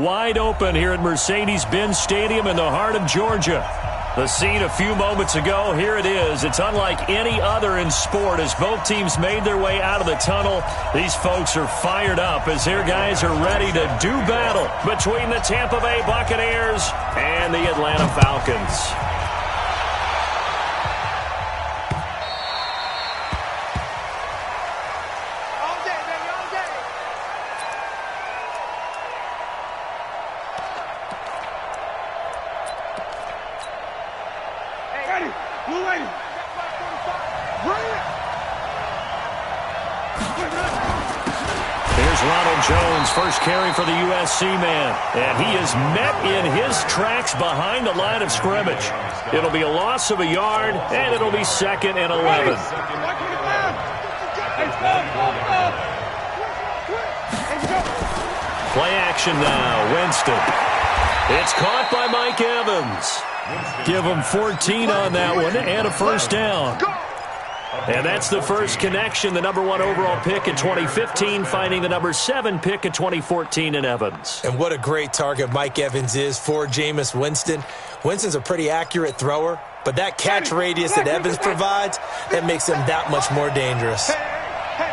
wide open here at Mercedes-Benz Stadium in the heart of Georgia. The scene a few moments ago, here it is. It's unlike any other in sport as both teams made their way out of the tunnel. These folks are fired up as their guys are ready to do battle between the Tampa Bay Buccaneers and the Atlanta Falcons. Jones, first carry for the USC man, and he is met in his tracks behind the line of scrimmage. It'll be a loss of a yard, and it'll be 2nd and 11. Play action now, Winston. It's caught by Mike Evans. Give him 14 on that one and a first down. And that's the first connection, the number 1 overall pick in 2015, finding the number 7 pick in 2014 in Evans. And what a great target Mike Evans is for Jameis Winston. Winston's a pretty accurate thrower, but that catch radius that Evans provides, that makes him that much more dangerous.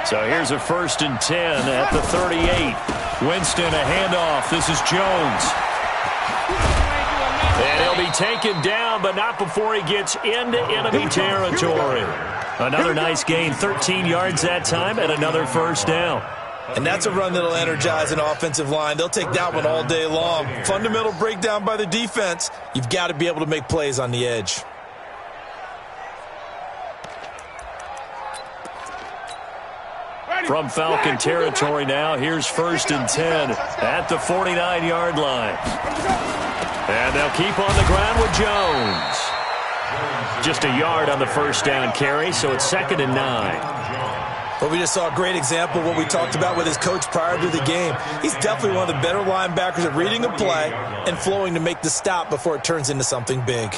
So here's a 1st and 10 at the 38. Winston, a handoff. This is Jones. And he'll be taken down, but not before he gets into enemy territory. Another nice gain, 13 yards that time, and another first down. And that's a run that'll energize an offensive line. They'll take that one all day long. Fundamental breakdown by the defense. You've got to be able to make plays on the edge. From Falcon territory now, here's 1st and 10 at the 49-yard line. And they'll keep on the ground with Jones. Just a yard on the first down carry, so it's 2nd and 9. Well, we just saw a great example of what we talked about with his coach prior to the game. He's definitely one of the better linebackers at reading a play and flowing to make the stop before it turns into something big.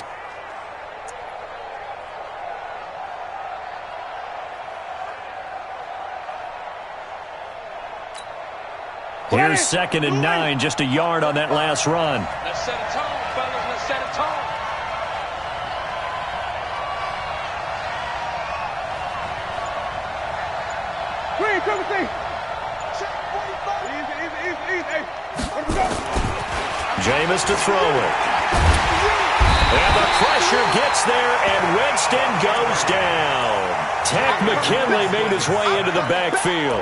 Here's 2nd and 9, just a yard on that last run. Let's set a tone, fellas. Let's set a tone. Jameis to throw it. And the pressure gets there, and Winston goes down. Takk McKinley made his way into the backfield.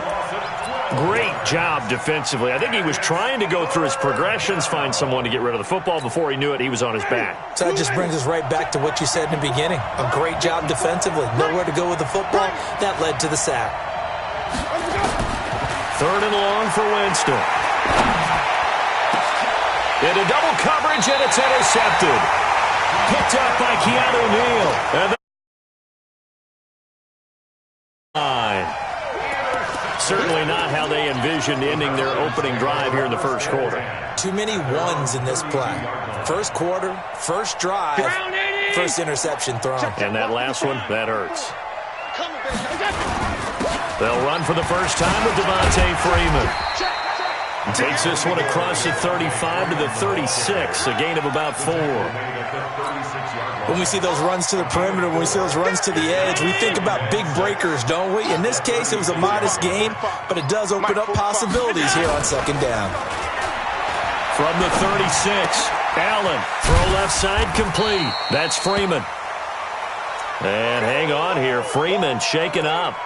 Great job defensively. I think he was trying to go through his progressions, find someone to get rid of the football. Before he knew it, he was on his back. So that just brings us right back to what you said in the beginning. A great job defensively. Nowhere to go with the football. That led to the sack. 3rd and long for Winston. Into double coverage, and it's intercepted. Picked up by Keanu Neal. And certainly not how they envisioned ending their opening drive here in the first quarter. Too many ones in this play. First quarter, first drive, first interception thrown. And that last one, that hurts. They'll run for the first time with Devontae Freeman. Takes this one across the 35 to the 36, a gain of about 4. When we see those runs to the perimeter, when we see those runs to the edge, we think about big breakers, don't we? In this case, it was a modest gain, but it does open up possibilities here on 2nd down. From the 36, Allen, throw left side complete. That's Freeman. And hang on here, Freeman shaken up.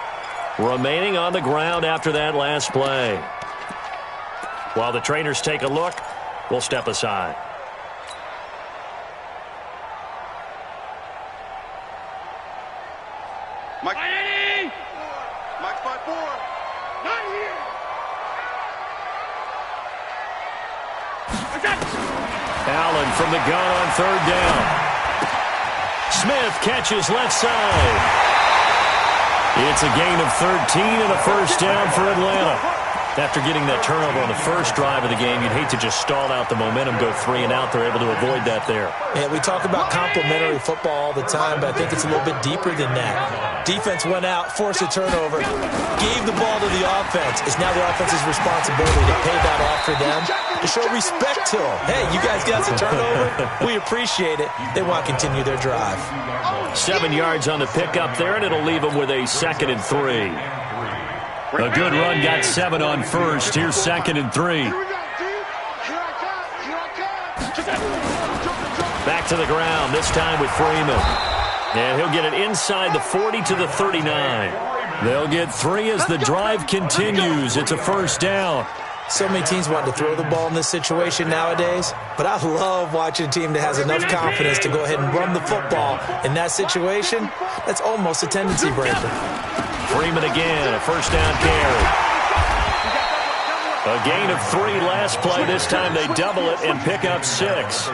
Remaining on the ground after that last play. While the trainers take a look, we'll step aside. Mike 5-4. Mike 5-4. Not here. Allen from the gun on 3rd down. Smith catches left side. It's a gain of 13 and a first down for Atlanta. After getting that turnover on the first drive of the game, you'd hate to just stall out the momentum, go 3 and out. They're able to avoid that there. Yeah, we talk about complementary football all the time, but I think it's a little bit deeper than that. Defense went out, forced a turnover, gave the ball to the offense. It's now the offense's responsibility to pay that off for them, to show respect to them. Hey, you guys got the turnover. We appreciate it. They want to continue their drive. 7 yards on the pickup there, and it'll leave them with a 2nd and 3. A good run got 7 on first. Here's 2nd and 3. Back to the ground, this time with Freeman. And he'll get it inside the 40 to the 39. They'll get 3 as the drive continues. It's a first down. So many teams want to throw the ball in this situation nowadays, but I love watching a team that has enough confidence to go ahead and run the football in that situation. That's almost a tendency breaker. Freeman again, a first down carry. A gain of 3 last play. This time they double it and pick up 6.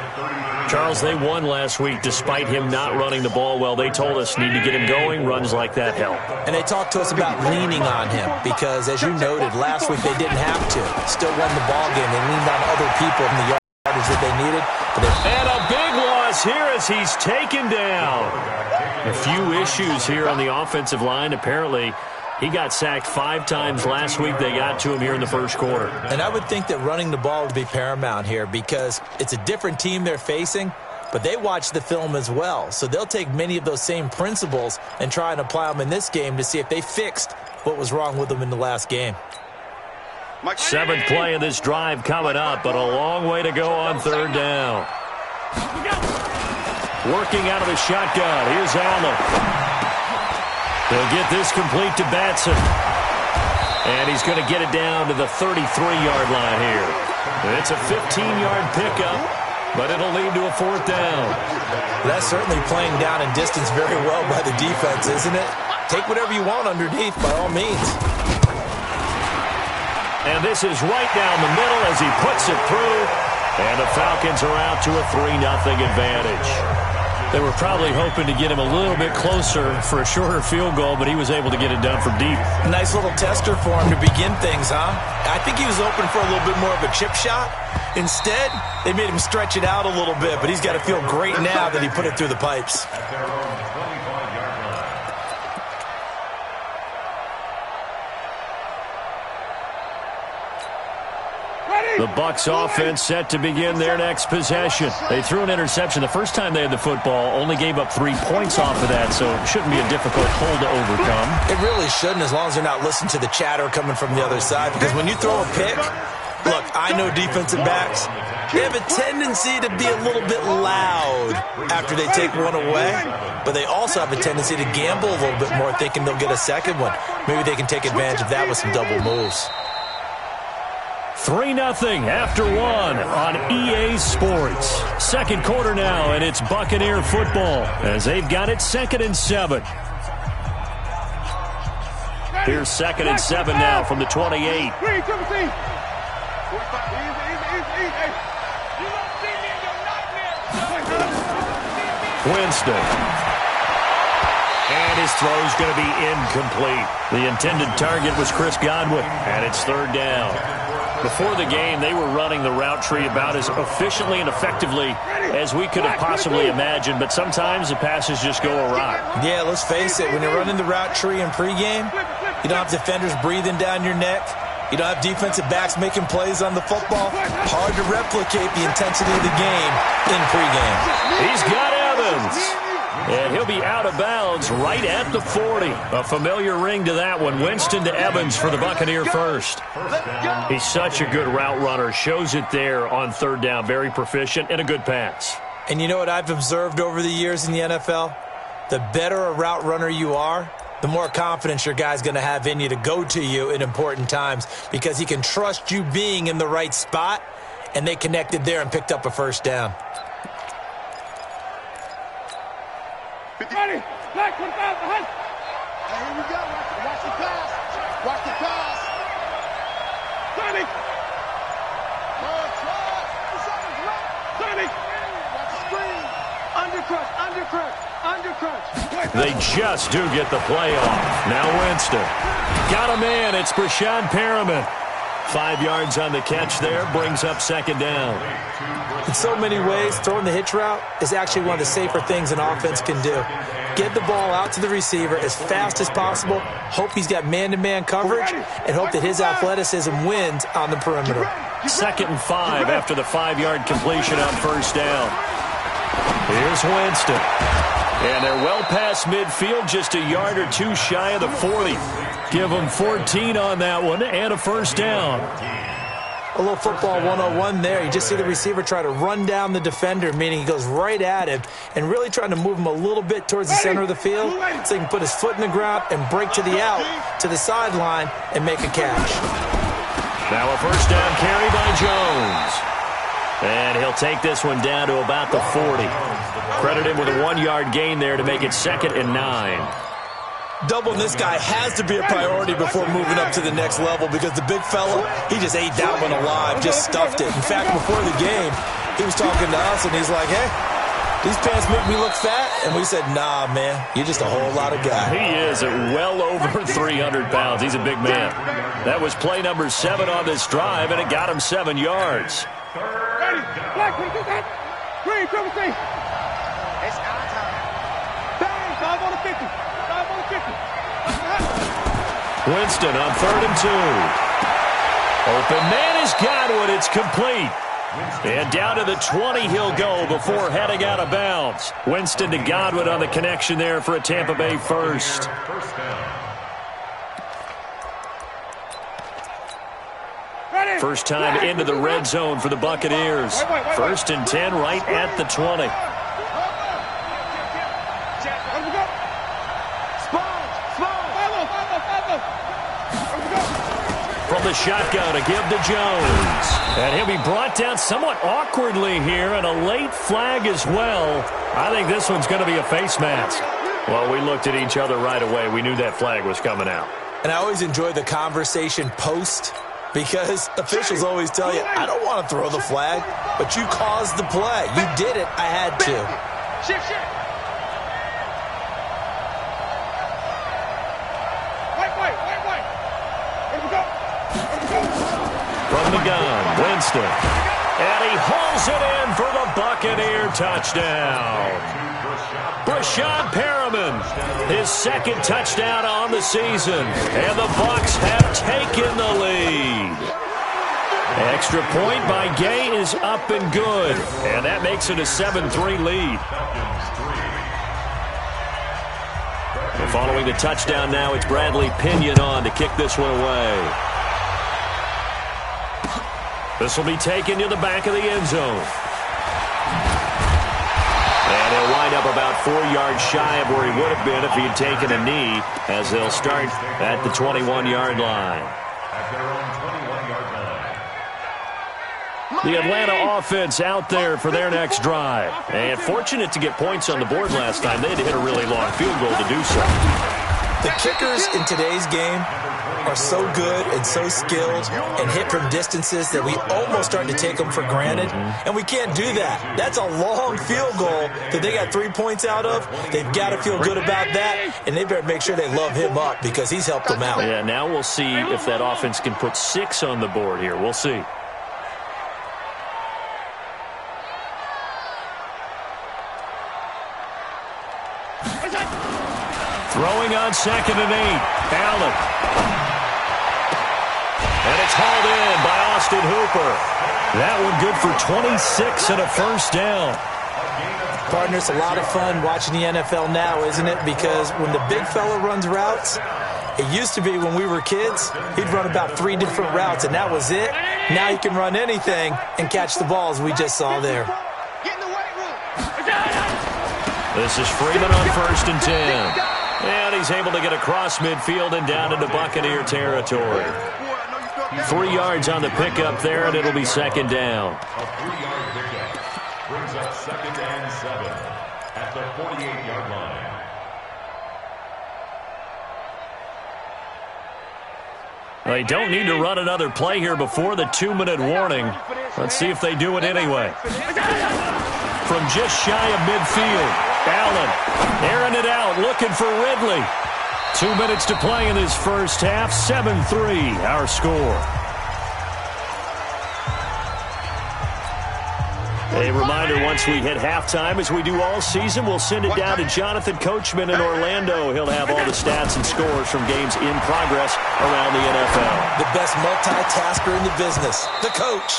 Charles, they won last week despite him not running the ball well. They told us need to get him going. Runs like that help. And they talked to us about leaning on him because, as you noted, last week they didn't have to. Still won the ball game. They leaned on other people in the yardage that they needed. And a big loss here as he's taken down. A few issues here on the offensive line. Apparently, he got sacked 5 times last week. They got to him here in the first quarter. And I would think that running the ball would be paramount here because it's a different team they're facing, but they watch the film as well. So they'll take many of those same principles and try and apply them in this game to see if they fixed what was wrong with them in the last game. 7th play of this drive coming up, but a long way to go on 3rd down. Working out of the shotgun. Here's Allen. They'll get this complete to Batson. And he's going to get it down to the 33-yard line here. It's a 15-yard pickup, but it'll lead to a 4th down. That's certainly playing down in distance very well by the defense, isn't it? Take whatever you want underneath, by all means. And this is right down the middle as he puts it through. And the Falcons are out to a 3-0 advantage. They were probably hoping to get him a little bit closer for a shorter field goal, but he was able to get it done from deep. Nice little tester for him to begin things, huh? I think he was open for a little bit more of a chip shot. Instead, they made him stretch it out a little bit, but he's got to feel great now that he put it through the pipes. The Bucs offense set to begin their next possession. They threw an interception the first time they had the football, only gave up 3 points off of that, so it shouldn't be a difficult hole to overcome. It really shouldn't, as long as they're not listening to the chatter coming from the other side, because when you throw a pick, look, I know defensive backs, they have a tendency to be a little bit loud after they take one away, but they also have a tendency to gamble a little bit more, thinking they'll get a second one. Maybe they can take advantage of that with some double moves. 3-0 after 1 on EA Sports. 2nd quarter now, and it's Buccaneer football as they've got it 2nd and 7. Here's 2nd and 7 now from the 28. Winston. And his throw's going to be incomplete. The intended target was Chris Godwin, and it's 3rd down. Before the game, they were running the route tree about as efficiently and effectively as we could have possibly imagined, but sometimes the passes just go awry. Yeah, let's face it. When you're running the route tree in pregame, you don't have defenders breathing down your neck. You don't have defensive backs making plays on the football. Hard to replicate the intensity of the game in pregame. He's got Evans. And he'll be out of bounds right at the 40. A familiar ring to that one. Winston to Evans for the Buccaneer first. He's such a good route runner. Shows it there on 3rd down. Very proficient and a good pass. And you know what I've observed over the years in the NFL? The better a route runner you are, the more confidence your guy's going to have in you to go to you in important times because he can trust you being in the right spot, and they connected there and picked up a first down. Ready? Black 25 behind. Here we go. Watch the pass. Watch the pass. Johnny. Johnny. Watch the screen. Undercrunch. They just do get the play off. Now Winston. Got him in. It's Brashad Perriman. 5 yards on the catch there, brings up second down. In so many ways, throwing the hitch route is actually one of the safer things an offense can do. Get the ball out to the receiver as fast as possible, hope he's got man-to-man coverage, and hope that his athleticism wins on the perimeter. 2nd and 5 after the 5-yard completion on first down. Here's Winston. And they're well past midfield, just a yard or two shy of the 40. Give them 14 on that one and a first down. A little football 101 there. You just see the receiver try to run down the defender, meaning he goes right at him and really trying to move him a little bit towards the center of the field so he can put his foot in the ground and break to the out, to the sideline, and make a catch. Now a first down carry by Jones. And he'll take this one down to about the 40. Credit him with a 1-yard gain there to make it 2nd and 9. Doubling this guy has to be a priority before moving up to the next level because the big fella, he just ate that one alive, just stuffed it. In fact, before the game, he was talking to us, and he's like, hey, these pants make me look fat? And we said, nah, man, you're just a whole lot of guy. He is at well over 300 pounds. He's a big man. That was play number 7 on this drive, and it got him 7 yards. Black, green, triple C. It's our time. Bang, 5 on the 50. 5 on the 50. Winston on 3rd and 2. Open man is Godwin. It's complete. And down to the 20 he'll go before heading out of bounds. Winston to Godwin on the connection there for a Tampa Bay first. First time into the red zone for the Buccaneers. 1st and 10 right at the 20. From the shotgun, a give to Jones. And he'll be brought down somewhat awkwardly here, and a late flag as well. I think this one's going to be a face mask. Well, we looked at each other right away. We knew that flag was coming out. And I always enjoy the conversation post, because officials always tell you, I don't want to throw the flag, but you caused the play. You did it. I had to. Shift. White. Let me go. From the gun, Winston. And he hauls it in for the Buccaneer touchdown. Brashad Perriman, his 2nd touchdown on the season. And the Bucs have taken the lead. Extra point by Gay is up and good. And that makes it a 7-3 lead. Well, following the touchdown now, it's Bradley Pinion on to kick this one away. This will be taken to the back of the end zone. And he'll wind up about 4 yards shy of where he would have been if he had taken a knee, as they'll start at the 21-yard line. The Atlanta offense out there for their next drive. And fortunate to get points on the board last time. They had to hit a really long field goal to do so. The kickers in today's game are so good and so skilled and hit from distances that we almost start to take them for granted, and we can't do that. That's a long field goal that they got 3 points out of. They've got to feel good about that, and they better make sure they love him up because he's helped them out. Yeah, now we'll see if that offense can put 6 on the board here. We'll see. Throwing on 2nd and 8. Allen. And it's hauled in by Austin Hooper. That one good for 26 and a first down. Partner, it's a lot of fun watching the NFL now, isn't it? Because when the big fella runs routes, it used to be when we were kids, he'd run about 3 different routes, and that was it. Now he can run anything and catch the balls we just saw there. This is Freeman on 1st and 10. And he's able to get across midfield and down into Buccaneer territory. 3 yards on the pickup there, and it'll be 2nd down. A 3-yard pickup brings up 2nd and 7 at the 48-yard line. They don't need to run another play here before the 2-minute warning. Let's see if they do it anyway. From just shy of midfield, Allen airing it out, looking for Ridley. 2 minutes to play in this first half, 7-3 our score. A reminder, once we hit halftime, as we do all season, we'll send it down to Jonathan Coachman in Orlando. He'll have all the stats and scores from games in progress around the NFL. The best multitasker in the business, the coach.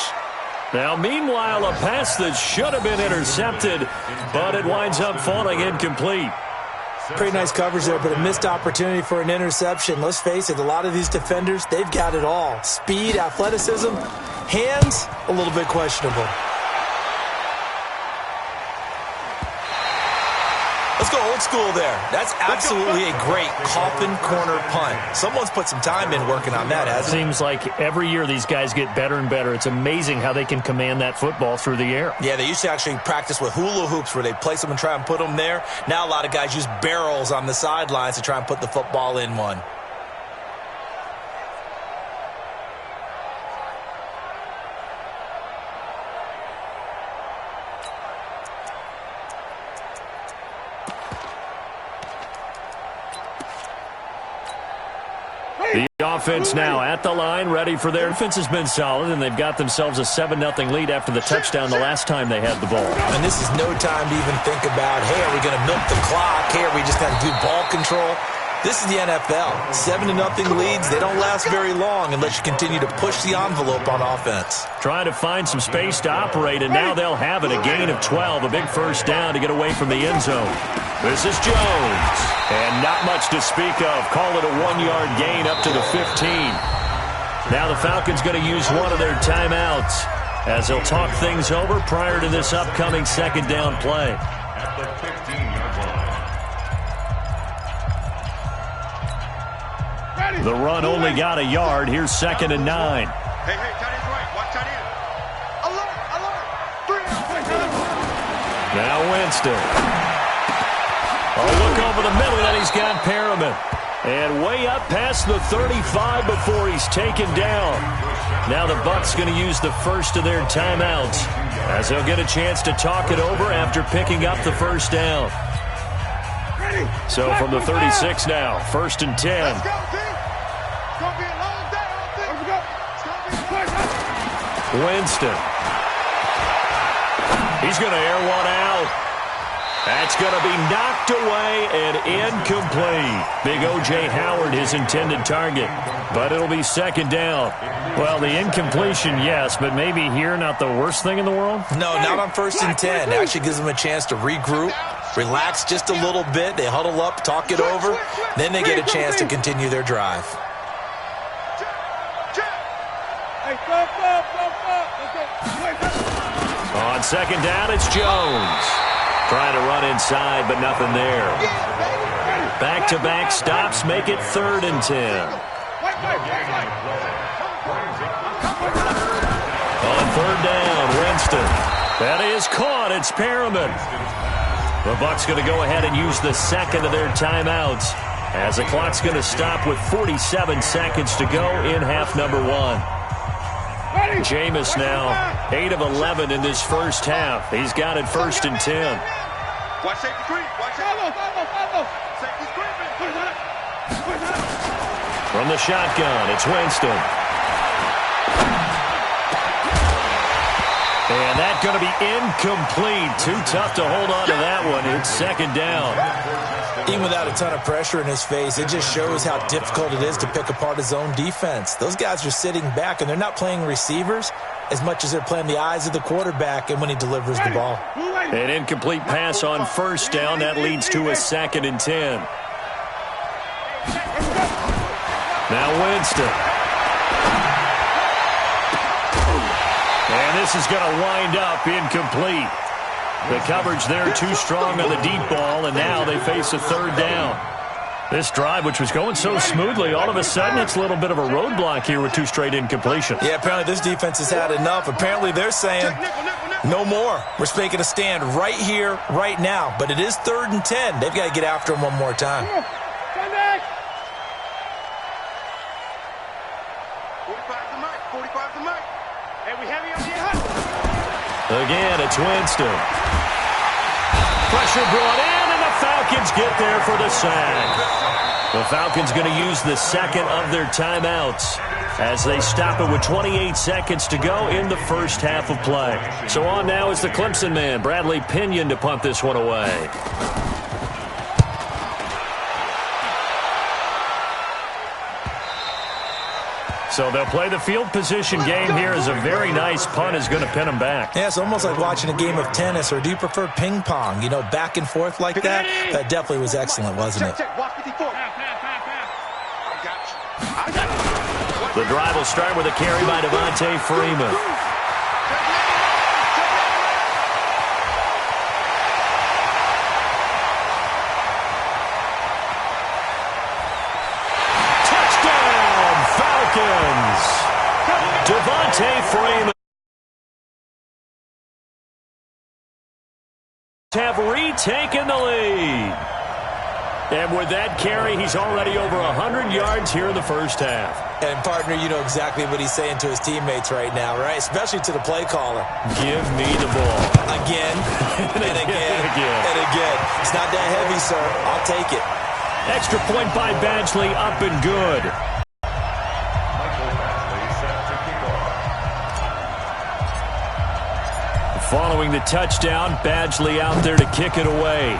Now, meanwhile, a pass that should have been intercepted, but it winds up falling incomplete. Pretty nice coverage there, but a missed opportunity for an interception. Let's face it, a lot of these defenders, they've got it all. Speed, athleticism, hands, a little bit questionable. Let's go old school there. That's absolutely a great coffin corner punt. Someone's put some time in working on that, hasn't it? Seems like every year these guys get better and better. It's amazing how they can command that football through the air. Yeah, they used to actually practice with hula hoops where they place them and try and put them there. Now a lot of guys use barrels on the sidelines to try and put the football in one. The offense now at the line, ready for their defense has been solid, and they've got themselves a 7-0 lead after the touchdown the last time they had the ball. And this is no time to even think about, hey, are we going to milk the clock? Hey, are we just going to do ball control? This is the NFL. 7-0 leads, they don't last very long unless you continue to push the envelope on offense. Trying to find some space to operate, and now they'll have it. A gain of 12, a big first down to get away from the end zone. This is Jones. And not much to speak of. Call it a 1-yard gain up to the 15. Now the Falcons going to use one of their timeouts as they'll talk things over prior to this upcoming second down play. At the 15-yard line. The run only got a yard. Here's 2nd and 9. Hey, tight end's right. Watch tight end. Alert. 3 Now Winston. A look over the middle, and he's got Perriman. And way up past the 35 before he's taken down. Now the Bucs going to use the first of their timeouts as they'll get a chance to talk it over after picking up the first down. So from the 36 now, 1st and 10. Let's go, team. It's going to be a long day. Let's go. It's going to be a push. Winston. He's going to air one out. That's going to be knocked away and incomplete. Big O.J. Howard, his intended target. But it'll be 2nd down. Well, the incompletion, yes, but maybe here not the worst thing in the world? No, not on 1st and 10. It actually gives them a chance to regroup, relax just a little bit. They huddle up, talk it over. Then they get a chance to continue their drive. On 2nd down, it's Jones. Trying to run inside, but nothing there. Back-to-back stops make it 3rd and 10. On 3rd down, Winston. That is caught. It's Perriman. The Bucs going to go ahead and use the second of their timeouts as the clock's going to stop with 47 seconds to go in half number 1. Jameis now 8 of 11 in this first half. He's got it 1st and 10. Watch safety creep. Watch safety creep. From the shotgun, it's Winston. And that's going to be incomplete. Too tough to hold on to that one. It's 2nd down. Even without a ton of pressure in his face, it just shows how difficult it is to pick apart his own defense. Those guys are sitting back, and they're not playing receivers as much as they're playing the eyes of the quarterback and when he delivers the ball. An incomplete pass on 1st down. That leads to a 2nd and 10. Now Winston. And this is going to wind up incomplete. The coverage there too strong on the deep ball, and now they face a 3rd down. This drive, which was going so smoothly, all of a sudden it's a little bit of a roadblock here with 2 straight incompletions. Yeah, apparently this defense has had enough. Apparently they're saying no more. We're making a stand right here, right now. But it is 3rd and 10. They've got to get after him one more time. 45 to Mike. And we have you on the Again, it's Winston. Pressure brought in, and the Falcons get there for the sack. The Falcons going to use the second of their timeouts. as they stop it with 28 seconds to go in the first half of play. So on now is the Clemson man, Bradley Pinion, to punt this one away. So they'll play the field position game here as a very nice punt is going to pin them back. Yeah, it's almost like watching a game of tennis, or do you prefer ping pong? You know, back and forth like that? That definitely was excellent, wasn't it? The drive will start with a carry by Devontae Freeman. Devontae Freeman have retaken the lead. And with that carry, he's already over 100 yards here in the first half. And, partner, you know exactly what he's saying to his teammates right now, right? Especially to the play caller. Give me the ball. Again, and again, and again. It's not that heavy, sir. I'll take it. Extra point by Badgley, up and good. Following the touchdown, Badgley out there to kick it away.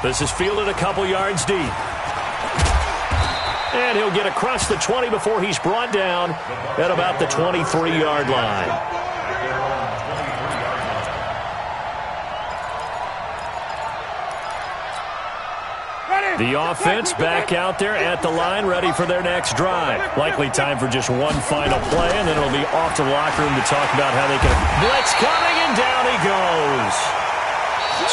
This is fielded a couple yards deep. And he'll get across the 20 before he's brought down at about the 23-yard line. The offense back out there at the line, ready for their next drive. Likely time for just one final play, and then it'll be off to the locker room to talk about how they can... Blitz coming, and down he goes.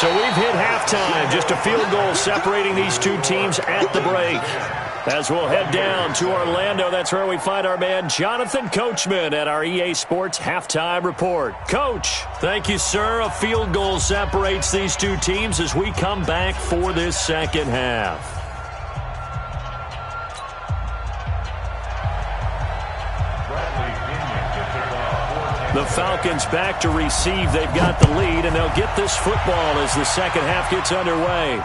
So we've hit halftime. Just a field goal separating these two teams at the break. As we'll head down to Orlando, that's where we find our man Jonathan Coachman at our EA Sports Halftime Report. Coach, thank you, sir. A field goal separates these two teams as we come back for this second half. The Falcons back to receive. They've got the lead, and they'll get this football as the second half gets underway.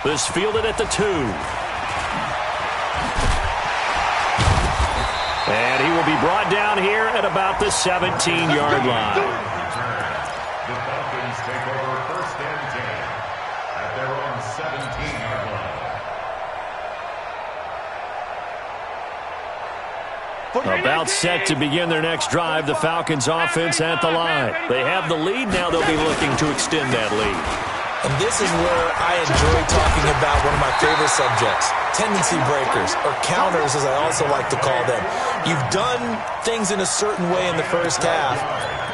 This fielded at the 2. And he will be brought down here at about the 17-yard line. The Falcons take over first and 10 at their own 17-yard line. About set to begin their next drive, the Falcons offense at the line. They have the lead. Now they'll be looking to extend that lead. And this is where I enjoy talking about one of my favorite subjects, tendency breakers, or counters as I also like to call them. You've done things in a certain way in the first half,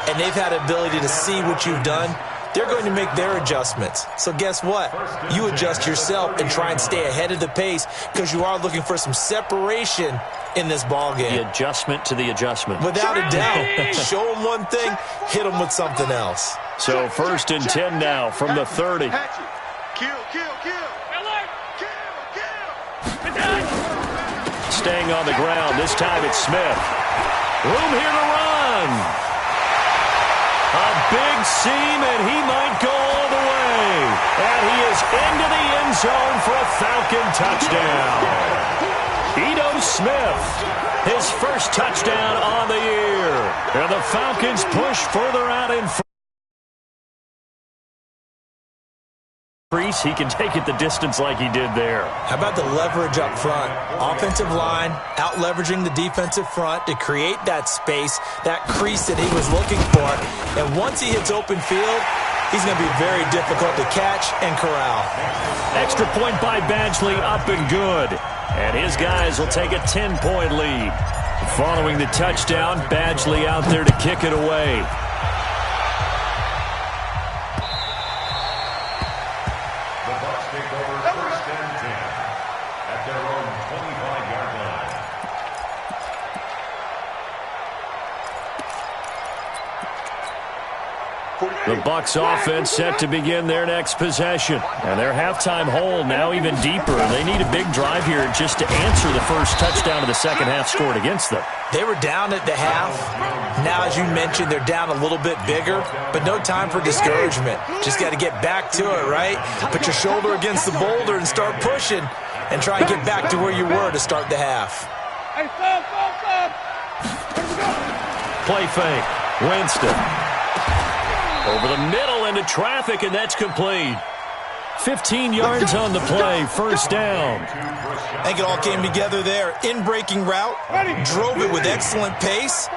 and they've had the ability to see what you've done. They're going to make their adjustments. So guess what? You adjust yourself and try and stay ahead of the pace because you are looking for some separation in this ball game. The adjustment to the adjustment. Without a doubt. Show them one thing, hit them with something else. So first and 10 now from the 30. Staying on the ground. This time it's Smith. Room here to run. A big seam, and he might go all the way. And he is into the end zone for a Falcon touchdown. Ito Smith, his first touchdown on the year. And the Falcons push further out in front. He can take it the distance like he did there. How about the leverage up front? Offensive line out leveraging the defensive front to create that space, that crease that he was looking for. And once he hits open field, he's going to be very difficult to catch and corral. Extra point by Badgley, up and good. And his guys will take a 10-point lead. Following the touchdown, Badgley out there to kick it away. The Bucs offense set to begin their next possession. And their halftime hole now even deeper. They need a big drive here just to answer the first touchdown of the second half scored against them. They were down at the half. Now, as you mentioned, they're down a little bit bigger, but no time for discouragement. Just got to get back to it, right? Put your shoulder against the boulder and start pushing. and try and get back to where you were to start the half. Hey, stop. Play fake. Winston. Over the middle into traffic, and that's complete. 15 yards on the play. First down. I think it all came together there. In-breaking route. Drove it with excellent pace.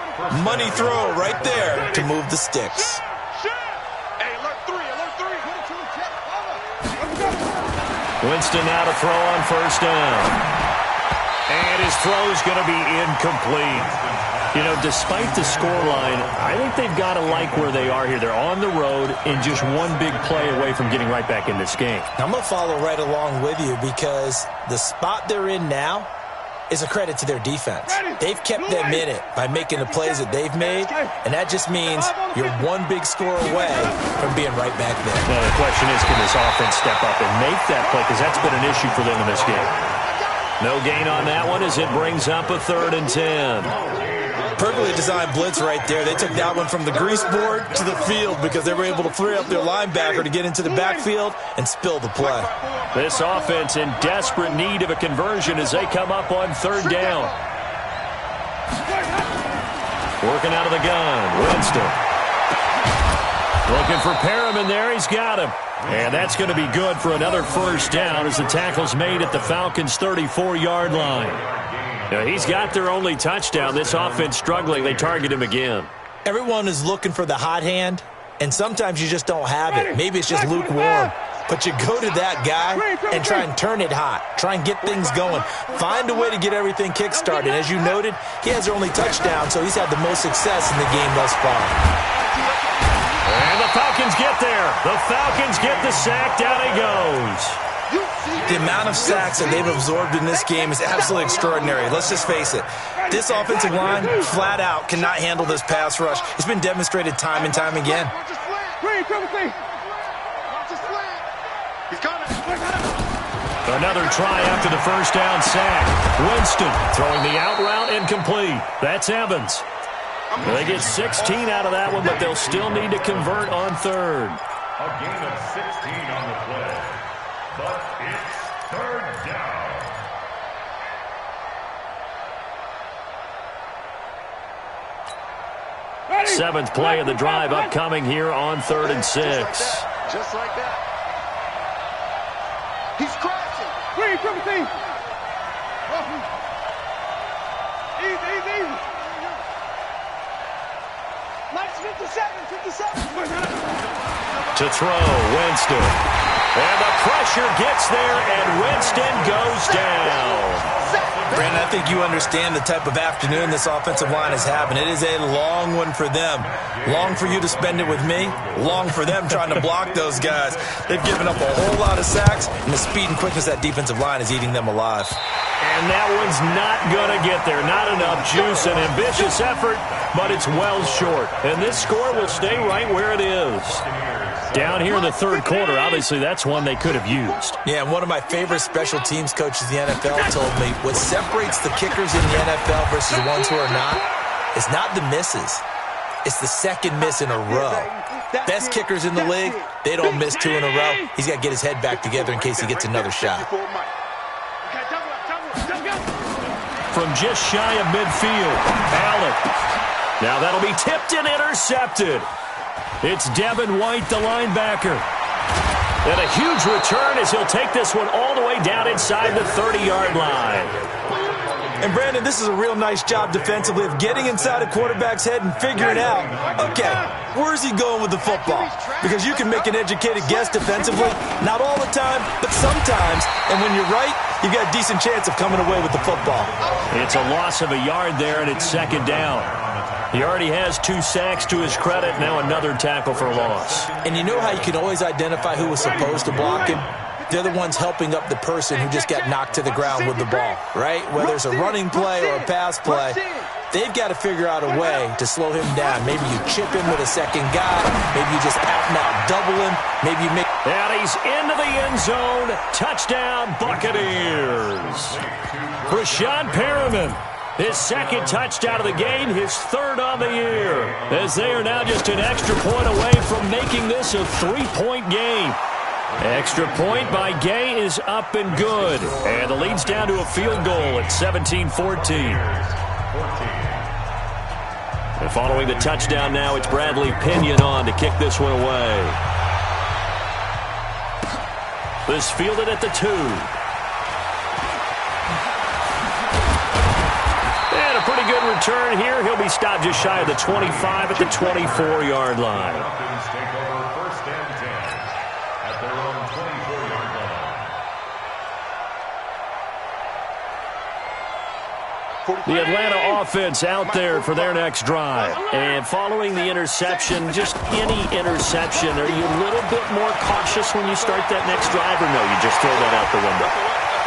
Money throw right there to move the sticks. Hey, alert three. Winston now to throw on first down. And his throw is going to be incomplete. You know, despite the scoreline, I think they've got to like where they are here. They're on the road and just one big play away from getting right back in this game. I'm going to follow right along with you because the spot they're in now is a credit to their defense. They've kept them in it by making the plays that they've made, and that just means you're one big score away from being right back there. Now, the question is, can this offense step up and make that play? Because that's been an issue for them in this game. No gain on that one as it brings up a 3rd and 10. Perfectly designed blitz right there. They took that one from the grease board to the field because they were able to free up their linebacker to get into the backfield and spill the play. This offense in desperate need of a conversion as they come up on 3rd down. Working out of the gun. Winston. Looking for Perriman there. He's got him. And that's going to be good for another first down as the tackle's made at the Falcons' 34-yard line. Now, he's got their only touchdown. This offense struggling. They target him again. Everyone is looking for the hot hand, and sometimes you just don't have it. Maybe it's just lukewarm. But you go to that guy and try and turn it hot. Try and get things going. Find a way to get everything kick-started. As you noted, he has their only touchdown, so he's had the most success in the game thus far. And the Falcons get there. The Falcons get the sack. Down he goes. The amount of sacks that they've absorbed in this game is absolutely extraordinary. Let's just face it. This offensive line, flat out, cannot handle this pass rush. It's been demonstrated time and time again. Another try after the first down sack. Winston throwing the out route incomplete. That's Evans. They get 16 out of that one, but they'll still need to convert on 3rd. A gain of 16 on the play. But it's 3rd down. Seventh play of the drive upcoming here on 3rd and 6. Just like that. He's crashing. Easy. Nice 57. To throw, Winston. And the pressure gets there, and Winston goes down. Brandon, I think you understand the type of afternoon this offensive line is having. It is a long one for them. Long for you to spend it with me. Long for them trying to block those guys. They've given up a whole lot of sacks, and the speed and quickness of that defensive line is eating them alive. And that one's not going to get there. Not enough juice. An ambitious effort, but it's well short. And this score will stay right where it is. Down here in the 3rd quarter, obviously that's one they could have used. Yeah, and one of my favorite special teams coaches in the NFL told me what separates the kickers in the NFL versus the ones who are not is not the misses. It's the second miss in a row. Best kickers in the league, they don't miss 2 in a row. He's got to get his head back together in case he gets another shot. From just shy of midfield, Allen. Now that'll be tipped and intercepted. It's Devin White, the linebacker. And a huge return as he'll take this one all the way down inside the 30-yard line. And, Brandon, this is a real nice job defensively of getting inside a quarterback's head and figuring out, okay, where's he going with the football? Because you can make an educated guess defensively, not all the time, but sometimes. And when you're right, you've got a decent chance of coming away with the football. It's a loss of a yard there, and it's 2nd down. He already has 2 sacks to his credit, now another tackle for a loss. And you know how you can always identify who was supposed to block him? They're the ones helping up the person who just got knocked to the ground with the ball, right? Whether it's a running play or a pass play, they've got to figure out a way to slow him down. Maybe you chip him with a second guy. Maybe you just out and out double him. Maybe you make... And he's into the end zone. Touchdown, Buccaneers. Rashad Perriman. His 2nd touchdown of the game, his 3rd on the year, as they are now just an extra point away from making this a 3-point game. Extra point by Gay is up and good. And the lead's down to a field goal at 17-14. And following the touchdown now, it's Bradley Pinion on to kick this one away. This fielded at the 2. And a pretty good return here. He'll be stopped just shy of the 25 at the 24-yard line. Falcons take over first and 10 at their own 24-yard line. The Atlanta offense out there for their next drive. And following the interception, just any interception, are you a little bit more cautious when you start that next drive, or no, you just throw that out the window?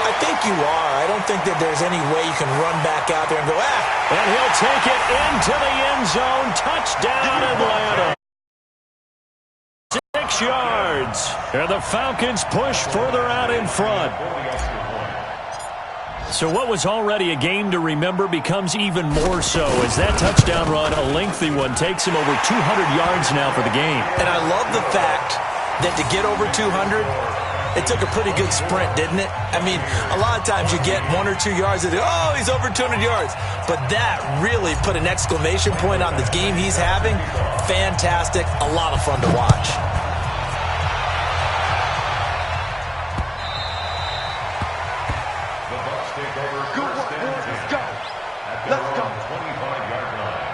I think you are. I don't think that there's any way you can run back out there and go, And he'll take it into the end zone. Touchdown, Atlanta. 6 yards. And the Falcons push further out in front. So what was already a game to remember becomes even more so as that touchdown run, a lengthy one, takes him over 200 yards now for the game. And I love the fact that to get over 200, it took a pretty good sprint, didn't it? I mean, a lot of times you get 1 or 2 yards and oh, he's over 200 yards. But that really put an exclamation point on the game he's having. Fantastic. A lot of fun to watch. The Bucs take over first and 10 Let's go. at their Let's go. own 25-yard line.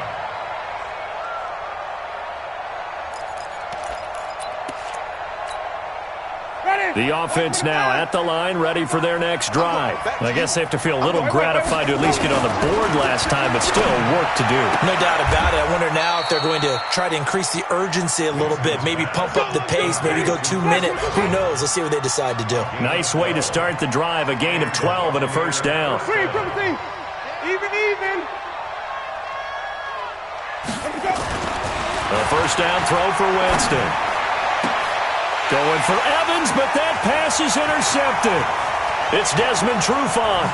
The offense now at the line, ready for their next drive. I guess they have to feel a little gratified to at least get on the board last time, but still work to do. No doubt about it. I wonder now if they're going to try to increase the urgency a little bit, maybe pump up the pace, maybe go 2 minute. Who knows? Let's see what they decide to do. Nice way to start the drive, a gain of 12 and a first down. Even. A first down throw for Winston. Going for Evans, but that pass is intercepted. It's Desmond Trufant.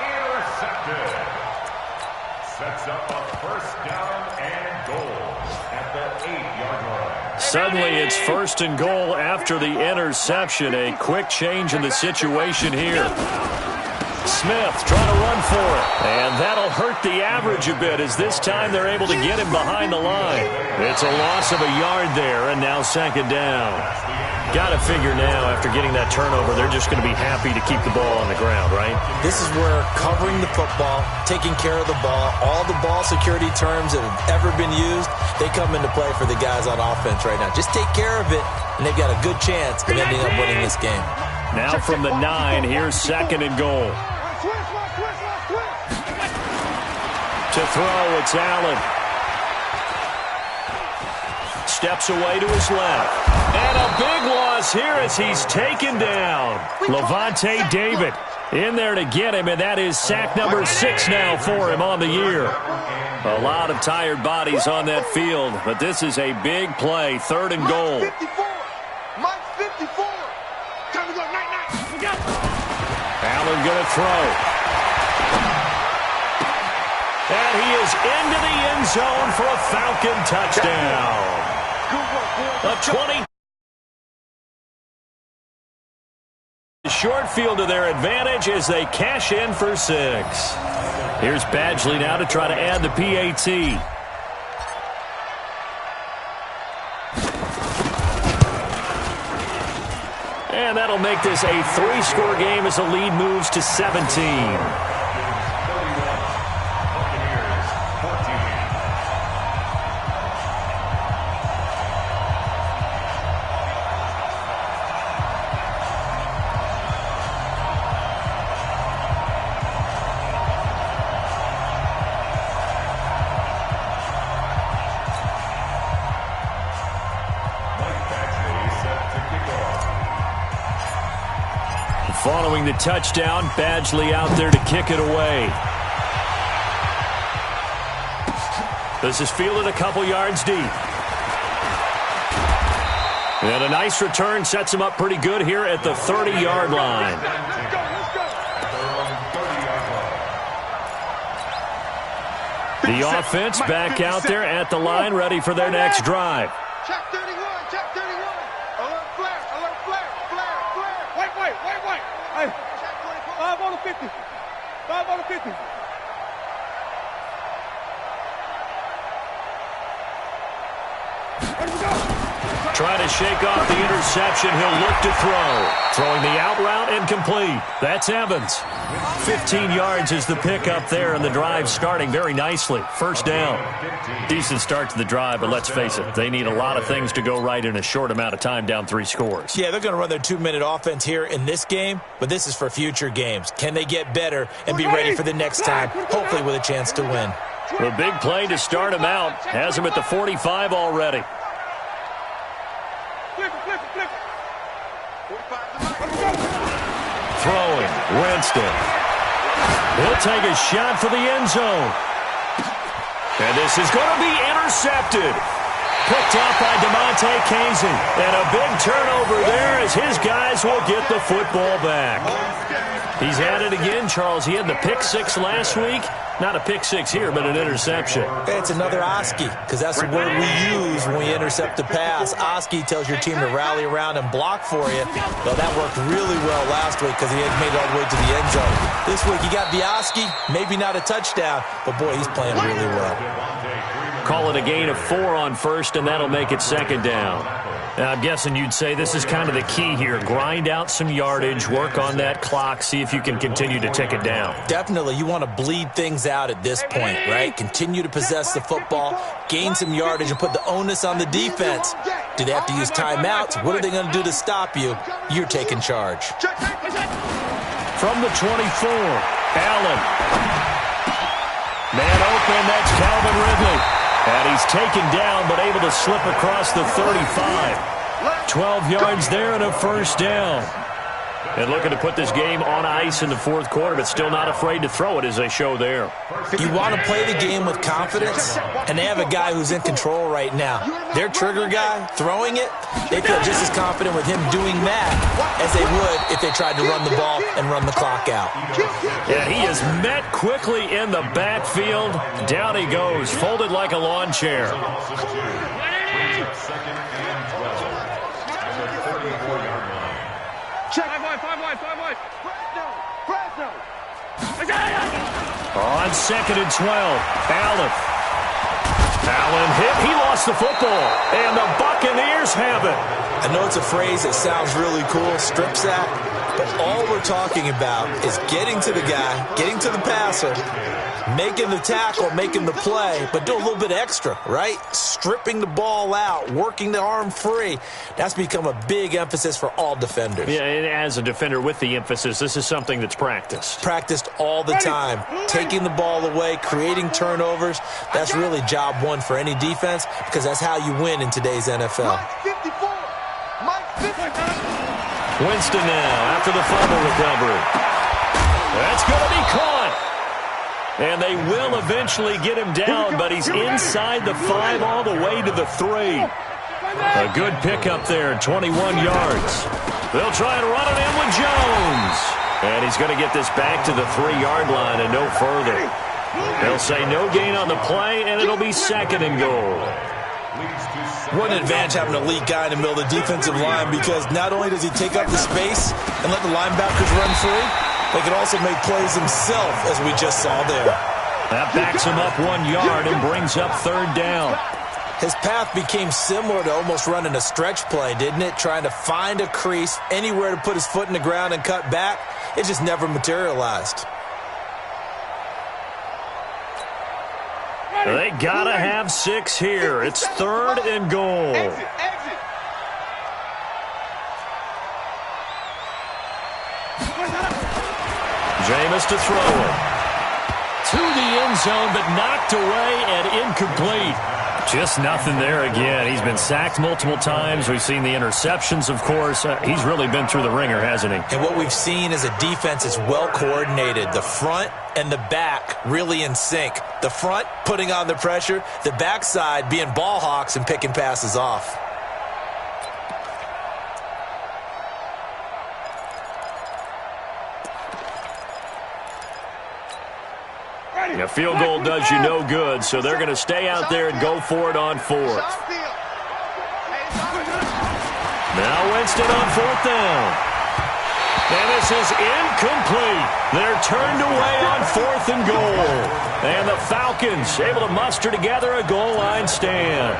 Intercepted. Sets up a first down and goal at the 8-yard line. Suddenly it's first and goal after the interception. A quick change in the situation here. Smith trying to run for it. And that'll hurt the average a bit as this time they're able to get him behind the line. It's a loss of a yard there, and now second down. Got to figure now, after getting that turnover, they're just going to be happy to keep the ball on the ground, right? This is where covering the football, taking care of the ball, all the ball security terms that have ever been used, they come into play for the guys on offense right now. Just take care of it, and they've got a good chance of ending up winning this game. Now from the 9, here's second and goal. To throw, it's Allen. Steps away to his left. And a big loss here as he's taken down. Levante David in there to get him, and that is sack number 6 now for him on the year. A lot of tired bodies on that field, but this is a big play, third and goal. Mike 54. Time to go. Night. Allen going to throw. And he is into the end zone for a Falcon touchdown. A 20. Short field to their advantage as they cash in for 6. Here's Badgley now to try to add the PAT. And that'll make this a 3-score game as the lead moves to 17. Following the touchdown, Badgley out there to kick it away. This is fielded a couple yards deep. And a nice return sets him up pretty good here at the 30-yard line. The offense back out there at the line, ready for their next drive. Check 31, check 31. Alert flare, alert flare, flare, flare. Wait. Hey, Check 24. 5 on the 50. 5 on the 50. Ready to go. Trying to shake off the interception. He'll look to throw. Throwing the out route and complete. That's Evans. 15 yards is the pickup there, and the drive starting very nicely. First down. Decent start to the drive, but let's face it, they need a lot of things to go right in a short amount of time, down 3 scores. Yeah, they're going to run their 2-minute offense here in this game, but this is for future games. Can they get better and be ready for the next time, hopefully with a chance to win? The big play to start him out. Has him at the 45 already. Flip it. 45 to Mike. Throwing. Winston. He'll take a shot for the end zone. And this is going to be intercepted. Picked off by DeMonte Casey. And a big turnover there as his guys will get the football back. He's at it again, Charles. He had the pick 6 last week. Not a pick 6 here, but an interception. It's another Oski, because that's the word we use when we intercept a pass. Oski tells your team to rally around and block for you. Well, that worked really well last week because he had made it all the way to the end zone. This week, he got the Oski, maybe not a touchdown, but boy, he's playing really well. Call it a gain of 4 on first, and that'll make it second down. Now, I'm guessing you'd say this is kind of the key here. Grind out some yardage, work on that clock, see if you can continue to tick it down. Definitely. You want to bleed things out at this point, right? Continue to possess the football, gain some yardage, and put the onus on the defense. Do they have to use timeouts? What are they going to do to stop you? You're taking charge. From the 24, Allen. Man open, that's Calvin Ridley. And he's taken down, but able to slip across the 35. 12 yards there and a first down. And looking to put this game on ice in the fourth quarter, but still not afraid to throw it as they show there. You want to play the game with confidence, and they have a guy who's in control right now. Their trigger guy, throwing it, they feel just as confident with him doing that as they would if they tried to run the ball and run the clock out. Yeah, he is met quickly in the backfield. Down he goes, folded like a lawn chair. On 2nd and 12, Allen hit. He lost the football, and the Buccaneers have it. I know it's a phrase that sounds really cool, strip sack, but all we're talking about is getting to the guy, getting to the passer, making the tackle, making the play, but do a little bit extra, right? Stripping the ball out, working the arm free. That's become a big emphasis for all defenders. Yeah, and as a defender with the emphasis, this is something that's practiced. Practiced all the time. Taking the ball away, creating turnovers. That's really job one for any defense because that's how you win in today's NFL. Winston now after the fumble recovery. That's going to be caught. And they will eventually get him down, but he's inside the 5 all the way to the 3. A good pickup there, 21 yards. They'll try and run it in with Jones. And he's going to get this back to the 3-yard line and no further. They'll say no gain on the play, and it'll be 2nd and goal. What an advantage having an elite guy in the middle of the defensive line because not only does he take up the space and let the linebackers run free, they can also make plays himself, as we just saw there. That backs him up 1 yard and brings up 3rd down. His path became similar to almost running a stretch play, didn't it? Trying to find a crease, anywhere to put his foot in the ground and cut back. It just never materialized. They got to have 6 here. It's 3rd and goal. Jameis to throw it. To the end zone, but knocked away and incomplete. Just nothing there again. He's been sacked multiple times. We've seen the interceptions, of course. He's really been through the ringer, hasn't he? And what we've seen is a defense that's well coordinated. The front and the back really in sync. The front putting on the pressure. The backside being ball hawks and picking passes off. A field goal does you no good, so they're going to stay out there and go for it on fourth. Now Winston on fourth down. And this is incomplete. They're turned away on fourth and goal. And the Falcons able to muster together a goal line stand.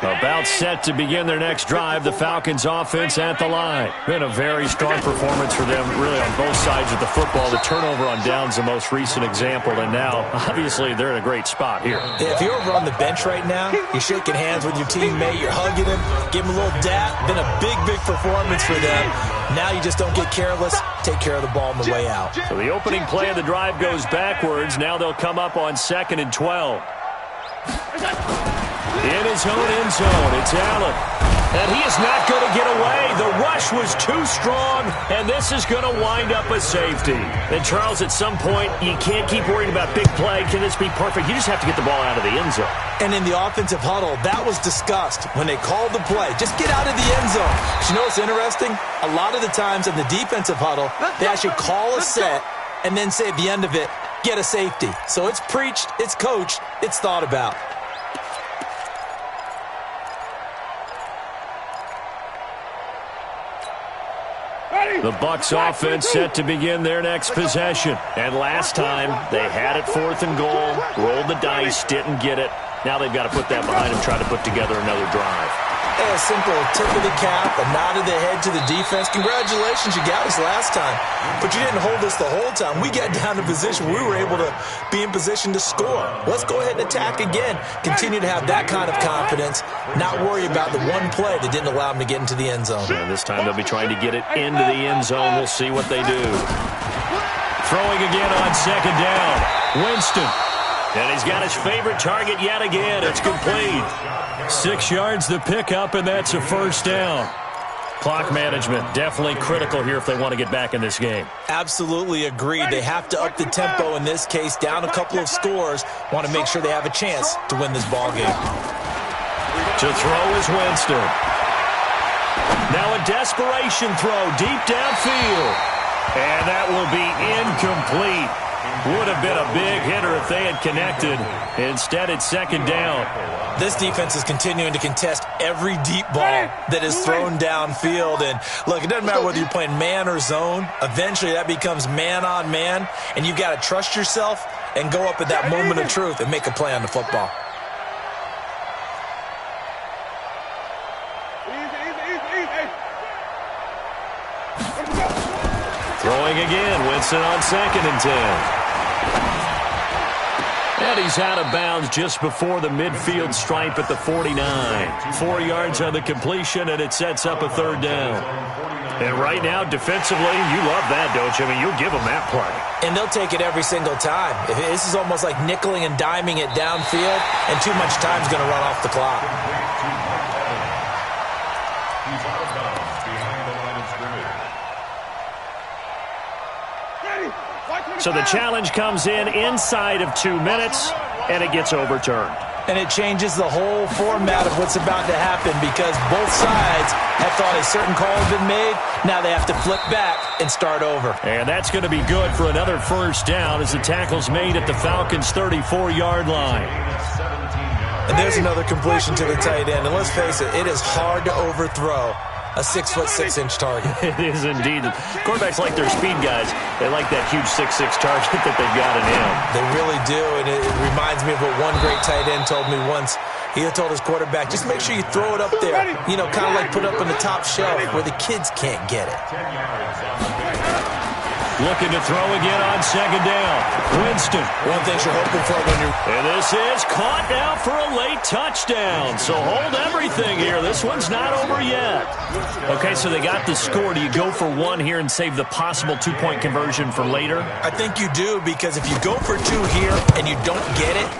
About set to begin their next drive, the Falcons offense at the line. Been a very strong performance for them, really, on both sides of the football. The turnover on downs the most recent example, and now, obviously, they're in a great spot here. If you're over on the bench right now, you're shaking hands with your teammate, you're hugging him, give him a little dap. Been a big, big performance for them. Now you just don't get careless. Take care of the ball on the way out. So the opening play of the drive goes backwards. Now they'll come up on 2nd and 12. In his own end zone, it's Allen. And he is not going to get away. The rush was too strong, and this is going to wind up a safety. And, Charles, at some point, you can't keep worrying about big play. Can this be perfect? You just have to get the ball out of the end zone. And in the offensive huddle, that was discussed when they called the play. Just get out of the end zone. But you know what's interesting? A lot of the times in the defensive huddle, they actually call a set and then say at the end of it, get a safety. So it's preached, it's coached, it's thought about. The Bucs offense set to begin their next possession. And last time, they had it 4th and goal, rolled the dice, didn't get it. Now they've got to put that behind them, try to put together another drive. A simple tip of the cap, a nod of the head to the defense. Congratulations, you got us last time. But you didn't hold us the whole time. We got down to position. We were able to be in position to score. Let's go ahead and attack again. Continue to have that kind of confidence. Not worry about the one play that didn't allow them to get into the end zone. Yeah, this time they'll be trying to get it into the end zone. We'll see what they do. Throwing again on 2nd down. Winston. And he's got his favorite target yet again. It's complete. 6 yards the pickup, and that's a first down. Clock management definitely critical here if they want to get back in this game. Absolutely agreed. They have to up the tempo in this case, down a couple of scores. Want to make sure they have a chance to win this ball game. To throw is Winston. Now a desperation throw deep downfield. And that will be incomplete. Would have been a big hitter if they had connected. Instead, it's 2nd down. This defense is continuing to contest every deep ball that is thrown downfield. And, look, it doesn't matter whether you're playing man or zone. Eventually, that becomes man on man. And you've got to trust yourself and go up at that moment of truth and make a play on the football. Throwing again, Winston on 2nd and 10. And he's out of bounds just before the midfield stripe at the 49. 4 yards on the completion, and it sets up a 3rd down. And right now, defensively, you love that, don't you? I mean, you'll give them that play. And they'll take it every single time. This is almost like nickeling and diming it downfield, and too much time's going to run off the clock. So the challenge comes in inside of 2 minutes, and it gets overturned. And it changes the whole format of what's about to happen because both sides have thought a certain call has been made. Now they have to flip back and start over. And that's going to be good for another first down as the tackle's made at the Falcons' 34-yard line. And there's another completion to the tight end. And let's face it, it is hard to overthrow a 6'6" target. It is indeed. Quarterbacks like their speed guys. They like that huge 6'6" target that they've got in him. They really do, and it reminds me of what one great tight end told me once. He had told his quarterback, just make sure you throw it up there. You know, kind of like put it up on the top shelf where the kids can't get it. Looking to throw again on 2nd down. Winston. One thing you're hoping for when you're... And this is caught now for a late touchdown. So hold everything here. This one's not over yet. Okay, so they got the score. Do you go for one here and save the possible 2-point conversion for later? I think you do, because if you go for 2 here and you don't get it,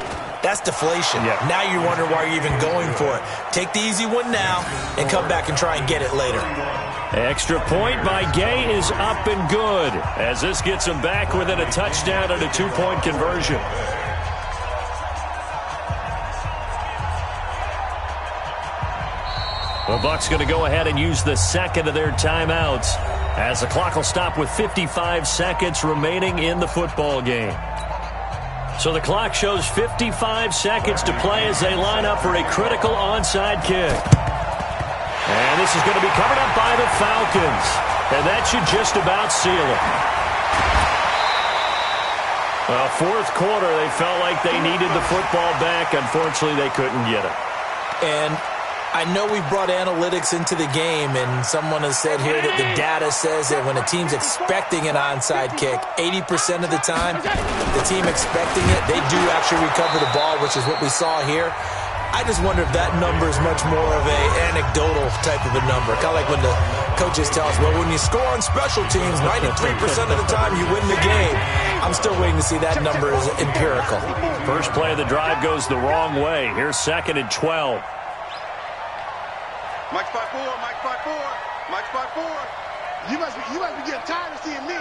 that's deflation. Yeah. Now you're wondering why you're even going for it. Take the easy one now and come back and try and get it later. Extra point by Gay is up and good as this gets them back within a touchdown and a 2-point conversion. The Bucs going to go ahead and use the second of their timeouts as the clock will stop with 55 seconds remaining in the football game. So the clock shows 55 seconds to play as they line up for a critical onside kick. And this is going to be covered up by the Falcons. And that should just about seal it. Well, fourth quarter, they felt like they needed the football back. Unfortunately, they couldn't get it. And I know we brought analytics into the game, and someone has said here that the data says that when a team's expecting an onside kick, 80% of the time, the team expecting it, they do actually recover the ball, which is what we saw here. I just wonder if that number is much more of an anecdotal type of a number. Kind of like when the coaches tell us, well, when you score on special teams, 93% of the time you win the game. I'm still waiting to see that number is empirical. First play of the drive goes the wrong way. Here's 2nd and 12. Mike's 5-4, Mike's 5-4, Mike's 5-4. You must be getting tired of seeing me.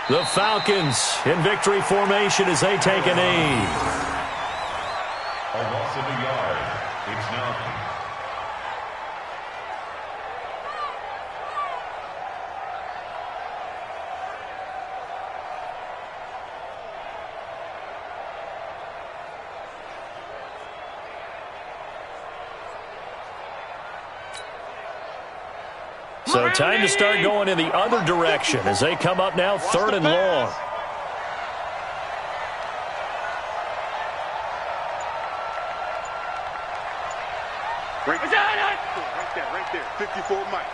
The Falcons in victory formation as they take a knee. A loss of a yard. It's now So time to start going in the other direction as they come up now 3rd and long. Right there. 54 Mike.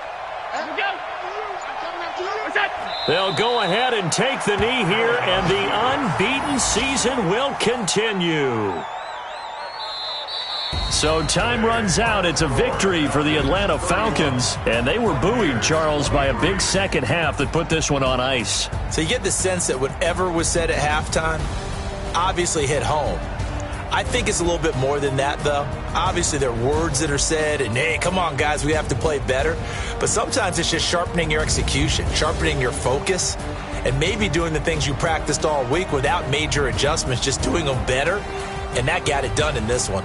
They'll go ahead and take the knee here, and the unbeaten season will continue. So time runs out. It's a victory for the Atlanta Falcons, and they were buoyed, Charles, by a big second half that put this one on ice. So you get the sense that whatever was said at halftime obviously hit home. I think it's a little bit more than that, though. Obviously, there are words that are said, and, hey, come on, guys, we have to play better. But sometimes it's just sharpening your execution, sharpening your focus, and maybe doing the things you practiced all week without major adjustments, just doing them better, and that got it done in this one.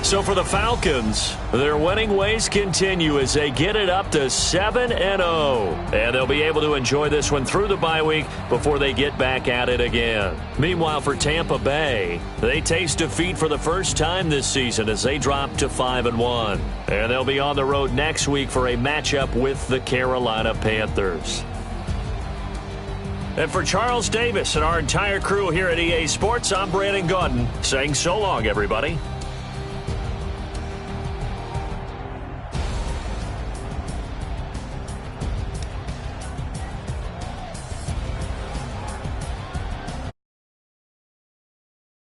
So for the Falcons, their winning ways continue as they get it up to 7-0. And they'll be able to enjoy this one through the bye week before they get back at it again. Meanwhile, for Tampa Bay, they taste defeat for the first time this season as they drop to 5-1. And they'll be on the road next week for a matchup with the Carolina Panthers. And for Charles Davis and our entire crew here at EA Sports, I'm Brandon Gaudin saying so long, everybody.